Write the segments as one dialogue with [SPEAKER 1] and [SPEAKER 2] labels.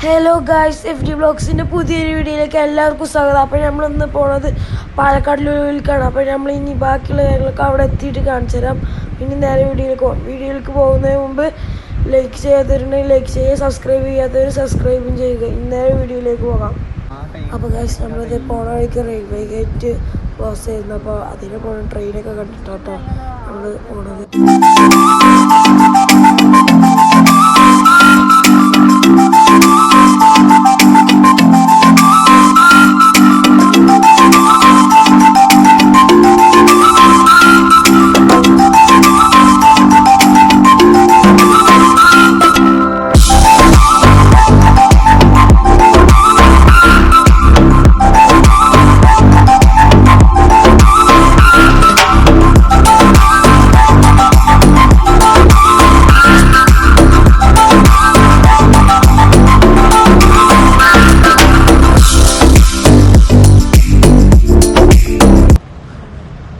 [SPEAKER 1] Hello guys, FD വ്ളോഗ്സിൻ്റെ പുതിയൊരു വീഡിയോയിലേക്ക് എല്ലാവർക്കും സ്വാഗതം. അപ്പോൾ നമ്മളിന്ന് പോണത് പാലക്കാട് ലുലുവിലേക്കാണ്. അപ്പോൾ നമ്മൾ ഇനി ബാക്കിയുള്ള കാര്യങ്ങളൊക്കെ അവിടെ എത്തിയിട്ട് കാണിച്ചു തരാം. പിന്നെ നേരെ വീഡിയോയിലേക്ക് പോകുന്നതിന് മുമ്പ് ലൈക്ക് ചെയ്യാത്തവരുണ്ടെങ്കിൽ ലൈക്ക് ചെയ്യുക, സബ്സ്ക്രൈബ് ചെയ്യാത്തവർ സബ്സ്ക്രൈബും ചെയ്യുക. നേരെ വീഡിയോയിലേക്ക് പോകാം. അപ്പോൾ ഗായ്സ്, നമ്മളിത് പോണ വഴിക്ക് റെയിൽവേ ഗേറ്റ് ക്ലോസ് ചെയ്യുന്നു. അപ്പോൾ അതിനെ പോണ ട്രെയിനൊക്കെ കണ്ടിട്ടാട്ടോ നമ്മൾ പോണത്.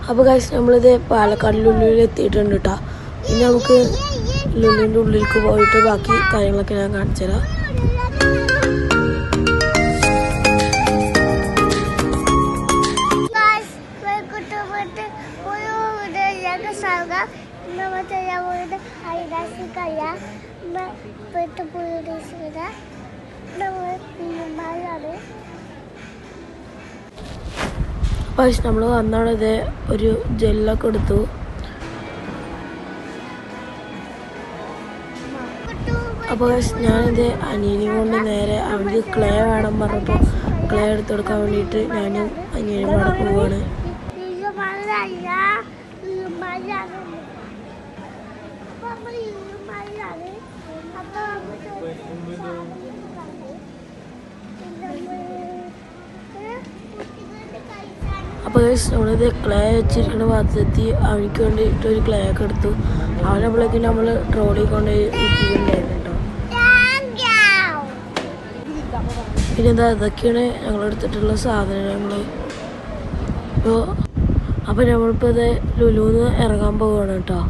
[SPEAKER 1] അപ്പോൾ ഗൈസ്, നമ്മളിത് പാലക്കാട് ലുലുവിൽ എത്തിയിട്ടുണ്ട് കേട്ടോ. ഇനി നമുക്ക് ലുലുവിൻ്റെ ഉള്ളിലേക്ക് പോയിട്ട് ബാക്കി കാര്യങ്ങളൊക്കെ ഞാൻ കാണിച്ചു തരാം. പക്ഷെ നമ്മൾ വന്നാണ് ഇത് ഒരു ജെല്ലൊക്കെ എടുത്തു. അപ്പോൾ ഞാനിത് അനിയനെ കൊണ്ട് നേരെ അവർക്ക് ക്ലേ വേണം പറഞ്ഞപ്പോൾ ക്ലേ എടുത്ത് കൊടുക്കാൻ വേണ്ടിയിട്ട് ഞാനും അനിയനും കൂടെ പോവാണ്. അപ്പോൾ നമ്മളിത് ക്ലേ വെച്ചിരിക്കുന്ന ഭാഗത്തെത്തി അവർക്ക് വേണ്ടിയിട്ട് ഒരു ക്ലേ ഒക്കെ എടുത്തു. അവനപ്പോഴേക്കും നമ്മൾ ട്രോളി കൊണ്ട് ഇട്ടിട്ടുണ്ടായിരുന്നു കേട്ടോ. പിന്നെ എന്താ, ഇതൊക്കെയാണ് ഞങ്ങളെടുത്തിട്ടുള്ള സാധനങ്ങൾ. അപ്പോൾ നമ്മളിപ്പോൾ ഇത് ലുലുവിൽ നിന്ന് ഇറങ്ങാൻ പോവുകയാണ് കേട്ടോ.